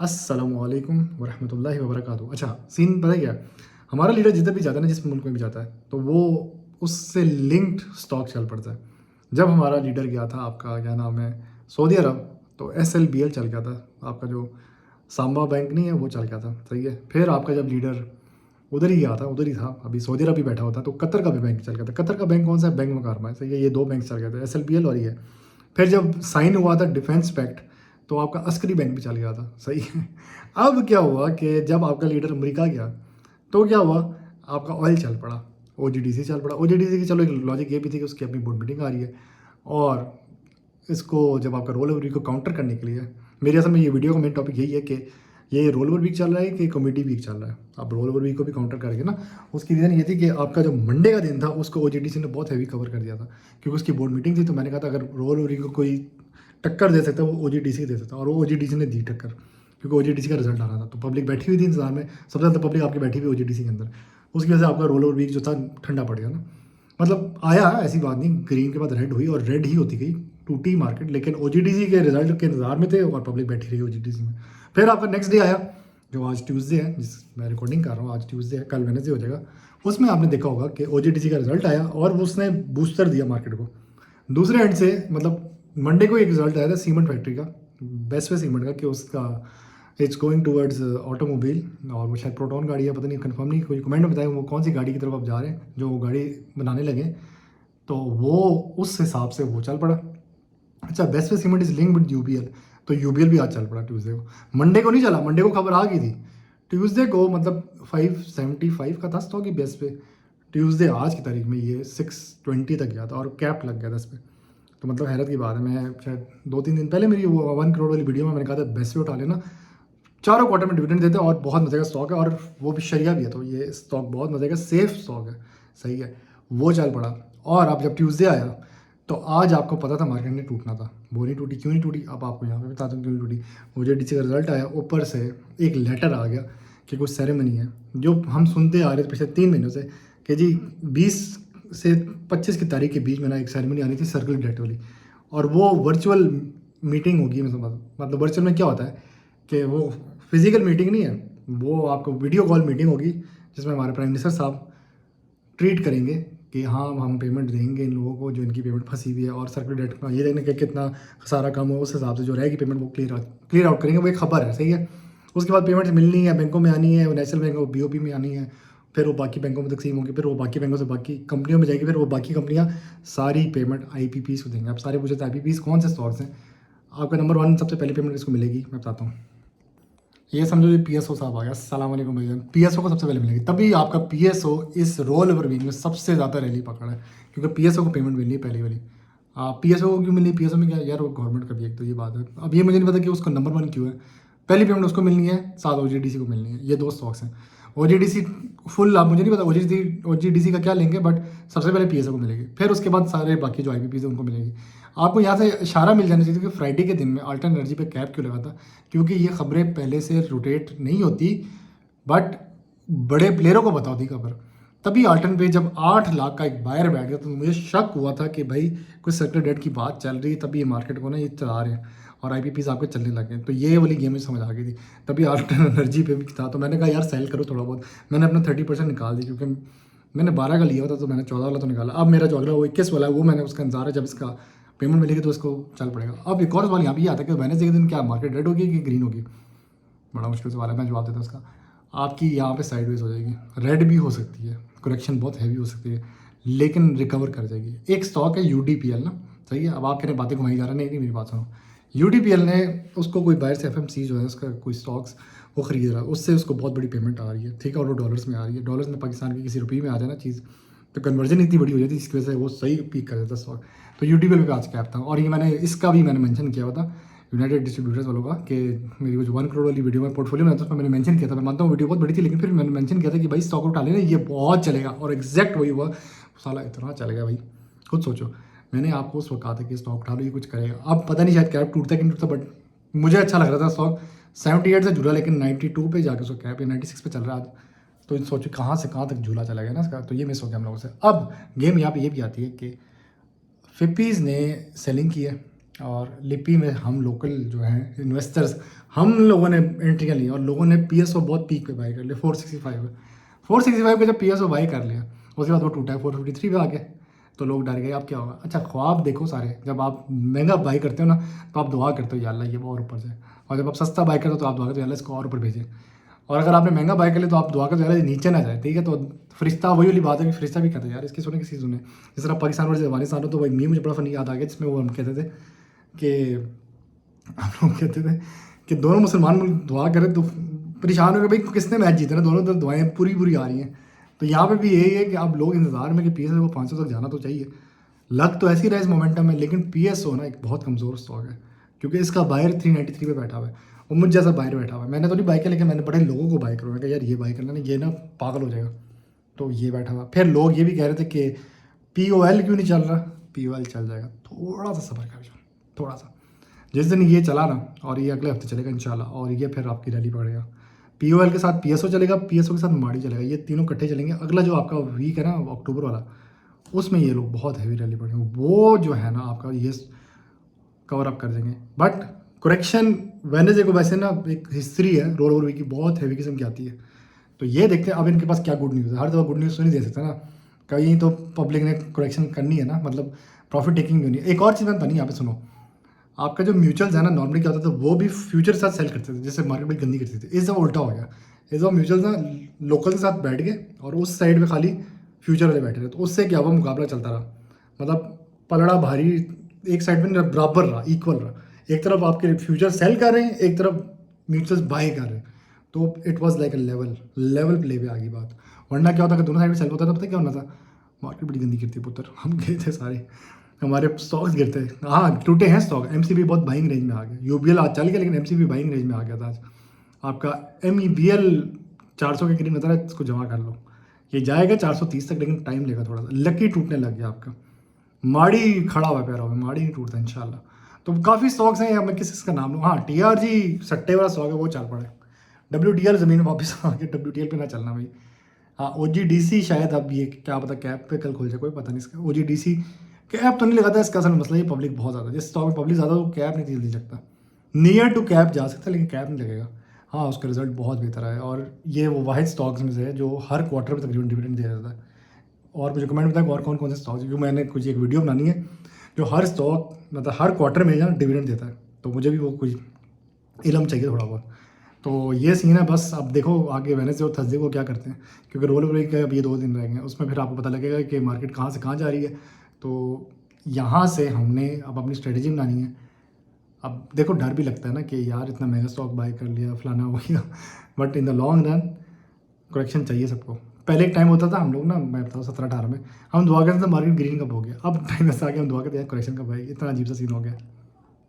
अस्सलामुअलैकुम वरहमतुल्लाहि वबरकातुहू। अच्छा, सीन पता है क्या है? हमारा लीडर जिधर भी जाता है ना, जिस मुल्क में भी जाता है, तो वो उससे लिंक्ड स्टॉक चल पड़ता है। जब हमारा लीडर गया था, आपका क्या नाम है, सऊदी अरब, तो SLBL चल गया था। आपका जो सांबा बैंक नहीं है, वो चल गया था। सही है। फिर आपका जब लीडर उधर ही गया था, उधर ही था, अभी सऊदी अरब भी बैठा होता, तो कतर का भी बैंक चल गया था। कतर का बैंक कौन सा है? बैंक मुकारमा है। सही है। ये दो बैंक चल गए थे, SLBL और ये। फिर जब साइन हुआ था डिफेंस पैक्ट, तो आपका अस्करी बैंक भी चल गया था। सही है। अब क्या हुआ कि जब आपका लीडर अमेरिका गया, तो क्या हुआ, आपका ऑयल चल पड़ा, OGDC चल पड़ा। OGDC की चलो एक लॉजिक ये भी थी कि उसकी अपनी बोर्ड मीटिंग आ रही है, और इसको जब आपका रोल ओवर वीक को काउंटर करने के लिए, मेरे असल में ये वीडियो का मेन टॉपिक यही है कि ये रोल ओवर वीक चल रहा है कि कॉमेडी वीक चल रहा है। आप रोल ओवर वीक को भी काउंटर करेंगे ना। उसकी रीज़न ये थी कि आपका जो मंडे का दिन था, उसको OGDC ने बहुत हैवी कवर कर दिया था, क्योंकि उसकी बोर्ड मीटिंग थी। तो मैंने कहा था अगर रोल ओवर वीक को कोई टक्कर दे सकता है, वो OGDC दे सकता है, और वो OGDC ने दी टक्कर, क्योंकि OGDC का रिजल्ट आ रहा था। तो पब्लिक बैठी हुई थी इंतजार में, सबसे ज़्यादा पब्लिक आपकी बैठी हुई OGDC के अंदर। उसकी वजह से आपका रोल ओवर वीक जो था ठंडा पड़ गया ना। मतलब आया, ऐसी बात नहीं, ग्रीन के बाद रेड हुई और रेड ही होती गई, टूटी मार्केट। लेकिन OGDC के रिजल्ट के इंतजार में थे और पब्लिक बैठी रही OGDC में। फिर आपका नेक्स्ट डे आया, जो आज ट्यूसडे है, जिस मैं रिकॉर्डिंग कर रहा हूँ, आज ट्यूसडे है, कल वेडनेसडे हो जाएगा। उसमें आपने देखा होगा कि OGDC का रिजल्ट आया और उसने बूस्टर दिया मार्केट को। दूसरे एंड से मतलब मंडे को एक रिजल्ट आया था सीमेंट फैक्ट्री का, बेस्ट वे सीमेंट का, कि उसका इट्स गोइंग टूवर्ड्स ऑटोमोबाइल, और वो शायद प्रोटॉन गाड़ी है, पता नहीं, कंफर्म नहीं। कोई कमेंट में बताएं वो कौन सी गाड़ी की तरफ आप जा रहे हैं, जो वो गाड़ी बनाने लगे। तो वो उस हिसाब से वो चल पड़ा। अच्छा, best way cement is link with UBL, तो UBL भी आज चल पड़ा ट्यूसडे को। मंडे को नहीं चला, मंडे को खबर आ गई थी। ट्यूसडे को मतलब 575 का था स्टॉक ही बेस्ट पे। ट्यूसडे आज की तारीख में ये 620 तक गया था और कैप लग गया था इस पर। तो मतलब हैरत की बात है। मैं शायद 2-3 दिन पहले मेरी वो 1 करोड़ वाली वीडियो में मैंने कहा था बेस्ट पे उठा लेना, चारों क्वार्टर में डिविडेंड देते हैं और बहुत मजे का स्टॉक है, और वो भी शरिया भी है, तो ये स्टॉक बहुत मजे का सेफ स्टॉक है। सही है। वो चल पड़ा। और अब जब ट्यूसडे आया, तो आज आपको पता था मार्केट ने टूटना था, वो नहीं टूटी। क्यों नहीं टूटी, अब आपको यहाँ पे बता दूँ क्यों नहीं टूटी। OGDC का रिजल्ट आया, ऊपर से एक लेटर आ गया कि कुछ सेरेमनी है, जो हम सुनते आ रहे थे पिछले 3 महीनों से, कि जी 20 से 25 की तारीख के बीच में ना एक सेरेमनी आनी थी सर्कल डेट वाली, और वो वर्चुअल मीटिंग होगी। मतलब वर्चुअल में क्या होता है कि वो फिजिकल मीटिंग नहीं है, वो आपको वीडियो कॉल मीटिंग होगी, जिसमें हमारे प्राइम मिनिस्टर साहब ट्रीट करेंगे कि हाँ हम पेमेंट देंगे इन लोगों को जो इनकी पेमेंट फंसी हुई है, और सर्कुलर डेट का ये देखने का कितना सारा कम हो, उस हिसाब से जो रहेगी पेमेंट वो क्लियर आउट करेंगे। वो एक खबर है। सही है। उसके बाद पेमेंट मिलनी है, बैंकों में आनी है, नेशनल बैंक और BOP में आनी है, फिर वो बाकी बैंकों में तकसीम होगी, फिर वो बाकी बैंकों से बाकी कंपनियों में जाएगी, फिर वो बाकी कंपनियाँ सारी पेमेंट IPPs को देंगे। आप सारे पूछे IPPs कौन से स्टॉक्स हैं, आपका नंबर 1 सबसे पहले पेमेंट किसको मिलेगी मैं बताता हूँ। ये समझो ये PSO साहब आ गया। अस्सलाम वालेकुम भैया। PSO को सबसे पहले मिलेगी, तभी आपका PSO इस रोल ओवर वीक में सबसे ज़्यादा रैली पकड़ा है, क्योंकि PSO को पेमेंट मिलनी है पहली वाली। PSO को क्यों मिलनी है, PSO में क्या है यार, वो गवर्नमेंट का भी एक तो ये बात है। अब ये मुझे नहीं पता कि उसको नंबर 1 क्यों है। पहली पेमेंट उसको मिलनी है, साथ OGDC को मिलनी है। ये दो स्टॉक्स हैं। OGDC फुल, आप मुझे नहीं पता OGDC का क्या लेंगे, बट सबसे पहले PSO को मिलेगी, फिर उसके बाद सारे बाकी जो IPPs है उनको मिलेगी। आपको यहाँ से इशारा मिल जाना चाहिए कि फ्राइडे के दिन में अल्टरन एनर्जी पे कैप क्यों लगा था, क्योंकि ये खबरें पहले से रोटेट नहीं होती, बट बड़े प्लेयरों को पता होती खबर। तभी अल्टन पे जब 8 लाख का एक बायर बैठ गया, तो मुझे शक हुआ था कि भाई कुछ सर्कुलर डेट की बात चल रही है, तभी ये मार्केट को ना ये चला रहे हैं, और IPPs आपके चलने लगे। तो ये वाली गेम में समझ आ गई थी, तभी अल्टन एनर्जी पे भी था। तो मैंने कहा यार सेल करो थोड़ा बहुत। मैंने अपना 30% निकाल दी, क्योंकि मैंने 12 का लिया हुआ था, तो मैंने 14 वाला तो निकाला। अब मेरा जो अगला वो 21 वाला है, वो मैंने उसका इंतजार है, जब इसका पेमेंट मिलेगी तो इसको चल पड़ेगा। अब एक और सवाल यहाँ पे ये आता है कि वेडनेसडे के दिन क्या मार्केट रेड होगी कि ग्रीन होगी। बड़ा मुश्किल सवाल है, मैं जवाब देता हूँ उसका। आपकी यहाँ पे साइडवेज हो जाएगी, रेड भी हो सकती है, करेक्शन बहुत हैवी हो सकती है, लेकिन रिकवर कर जाएगी। एक स्टॉक है UDPL ना। सही है। अब आप कह रहे बातें घुमाई जा रहा है, नहीं नहीं मेरी बात सुनो। UDPL ने उसको कोई बाहर से FMC जो है उसका कोई स्टॉक्स वो खरीद रहा है, उससे उसको बहुत बड़ी पेमेंट आ रही है। ठीक है। और वो डॉलर्स में आ रही है, डॉलर्स में पाकिस्तान की किसी रुपये में आ जाए ना चीज़, तो कन्वर्जन इतनी बड़ी हो जाती है, जिसकी वजह से वो सही पीक कर देता है स्टॉक। तो UDPL पे आज कैप था, और ये मैंने इसका भी मैंने मेंशन किया हुआ था यूनाइटेड डिस्ट्रीब्यूटर्स वालों का, कि मेरी वो जो 1 करोड़ वाली वीडियो में पोर्टफोलियो में था, उसमें मैंने मेंशन किया था। मैं मानता हूँ वीडियो बहुत बड़ी थी, लेकिन फिर मैंने मेंशन किया था कि भाई स्टॉक उठा लेना, ये बहुत चलेगा, और एग्जैक्ट वही हुआ। साला इतना चलेगा भाई, खुद सोचो। मैंने आपको उस वक्त कहा था कि स्टॉक उठा लो, ये कुछ करेगा। अब पता नहीं शायद कैप टूटता कि नहीं टूटता, बट मुझे अच्छा लग रहा था स्टॉक। 78 से जुड़ा, लेकिन 92 पे जाकर उसका कैप, या 96 पे चल रहा है आज। तो सोचो कहाँ से कहाँ तक झूला चला गया ना इसका, तो ये मिस हो गया हम लोगों से। अब गेम यहाँ पे ये भी आती है कि फिपीज़ ने सेलिंग की है, और लिपि में हम लोकल जो हैं इन्वेस्टर्स, हम लोगों ने एंट्रियाँ ली और लोगों ने पीएसओ बहुत पीक पे बाई कर लिया। 465 है, 465 पे जब पीएसओ बाई कर लिया उसके बाद वो टूटा है 453 पे आ गया। तो लोग डर गए अब क्या होगा। अच्छा ख्वाब देखो सारे, जब आप महंगा बाई करते हो ना तो आप दुआ करते हो या अल्लाह ये और ऊपर से, और जब आप सस्ता बाई करते हो तो आप दुआ करते हो या अल्लाह इसको और ऊपर भेजे। और अगर आपने महंगा बाई कर लिया तो आप दुआ करते हो यार ये नीचे ना जाए, ठीक है। तो फरिश्ता वही वाली बात है कि फरिश्ता भी कहते हैं यार इसकी सुने किसी सुने। जिस तरह पाकिस्तान और अफगानिस्तान हो तो वही मीम मुझे बड़ा फनी याद आ गया जिसमें वो हम कहते थे कि हम लोग कहते थे कि दोनों मुसलमान मुल्क दुआ करें तो परेशान हो गए भाई किसने मैच जीतना, दोनों तरफ दुआएं पूरी पूरी आ रही हैं। तो यहाँ पे भी यही है कि आप लोग इंतजार में कि पीएसओ को 500 तक जाना तो चाहिए, लग तो ऐसी रहा इस मोमेंटम में, लेकिन पीएसओ ना एक बहुत कमज़ोर स्टॉक है क्योंकि इसका बायर 393 पे बैठा हुआ है और मुझ जैसा बायर बैठा हुआ है। मैंने तो नहीं बाई किया लेकिन मैंने बड़े लोगों को बाई करूँगा कि यार ये बाई करना ना ये ना पागल हो जाएगा। तो ये बैठा हुआ, फिर लोग ये भी कह रहे थे कि पीओएल क्यों नहीं चल रहा, पीओएल चल जाएगा, थोड़ा सा सब्र कर जाओ थोड़ा सा। जिस दिन ये चला ना, और ये अगले हफ्ते चलेगा इंशाल्लाह, और ये फिर आपकी रैली पड़ेगा। पीओएल के साथ पीएसओ चलेगा, पीएसओ के साथ माड़ी चलेगा, ये तीनों इकट्ठे चलेंगे। अगला जो आपका वीक है ना अक्टूबर वाला, उसमें ये लोग बहुत हैवी रैली पड़ेंगे, वो जो है ना आपका ये कवर अप कर देंगे। बट करेक्शन वेनेसडे को वैसे ना एक हिस्ट्री है रोल ओवर वीक की बहुत हैवी किस्म की आती है। तो ये देखते हैं अब इनके पास क्या गुड न्यूज़ है। हर दफ़ा गुड न्यूज़ तो नहीं दे सकते ना, कहीं तो पब्लिक ने करेक्शन करनी है ना, मतलब प्रॉफिट टेकिंग भी होनी है। एक और चीज़ मैं बनी यहाँ पे सुनो, आपका जो म्यूचुअल्स है ना नॉर्मली क्या होता था वो भी फ्यूचर के साथ सेल करते थे, जैसे मार्केट बड़ी गंदी करती थी। इस दफ़ा उल्टा हो गया, इस दफ़ा म्यूचुअल्स ना लोकल के साथ बैठ गए और उस साइड में खाली फ्यूचर वाले बैठे रहे। तो उससे क्या हुआ, मुकाबला चलता रहा, मतलब पलड़ा भारी एक साइड में बराबर रहा, इक्वल रहा। एक तरफ आपके फ्यूचर सेल कर रहे हैं, एक तरफ म्यूचुअल्स बाय कर रहे हैं। तो it was like a level play पे आ गई बात। वरना क्या होता कि दोनों साइड में सेल होता था, पता क्या होना था, मार्केट बड़ी गंदी गिरती पुत्र, हम गए थे सारे, हमारे स्टॉक्स गिरते। हाँ टूटे हैं स्टॉक, एमसीबी बहुत बाइंग रेंज में आ गया, यूबीएल आज चल गया लेकिन एमसीबी बाइंग रेंज में आ गया था आज। आपका एमईबीएल 400 के करीब नजर है, इसको जमा कर लो, ये जाएगा 430 तक लेकिन टाइम लेगा थोड़ा सा। लकी टूटने लग गया आपका, माड़ी खड़ा हुआ पैरा हुआ, माड़ी नहीं टूटता इंशाल्लाह। तो काफ़ी स्टॉक्स हैं, मैं किस का नाम लूँ, हाँ टीआरजी सट्टे वाला स्टॉक है वो चल पड़े। WTL ज़मीन वापस आ गया, WTL पे ना चलना भाई। हाँ OGDC शायद अब ये क्या पता कैप पे कल खुल जाए, कोई पता नहीं इसका। OGDC कैप तो नहीं लगाता, इसका असल मसला ये पब्लिक बहुत ज़्यादा, जिस स्टॉक में पब्लिक ज़्यादा वो कैप नहीं जल्दी सकता। नियर टू कैप जा सकता है लेकिन कैप नहीं लगेगा। हाँ उसका रिजल्ट बहुत बेहतर है और ये वो वाहिद स्टॉक्स में से है जो हर क्वार्टर में तकरीबन डिविडेंड दिया जाता है। और मुझे कमेंट बताएं और कौन कौन से स्टॉक्स, क्योंकि मैंने कुछ एक वीडियो बनानी है जो हर स्टॉक मतलब हर क्वार्टर में ना डिविडेंड देता है, तो मुझे भी वो कुछ इलम चाहिए थोड़ा बहुत। तो ये सीन है बस। अब देखो आगे वेडनेसडे और थर्सडे को क्या करते हैं, क्योंकि रोल ब्रेक के अब ये 2 दिन रह गए, उसमें फिर आपको पता लगेगा कि मार्केट कहाँ से कहाँ जा रही है। तो यहाँ से हमने अब अपनी स्ट्रेटजी बनानी है। अब देखो डर भी लगता है ना कि यार इतना महंगा स्टॉक बाय कर लिया फलाना हो गया, but in the long run correction चाहिए सबको। पहले एक टाइम होता था हम लोग ना, मैं बताऊँ 17-18 में हम दुआ करते थे मार्केट ग्रीन कब हो गया, अब टाइम ऐसा आ गया हम दुआ करते हैं करेक्शन कब आएगी, इतना अजीब सा सीन हो गया।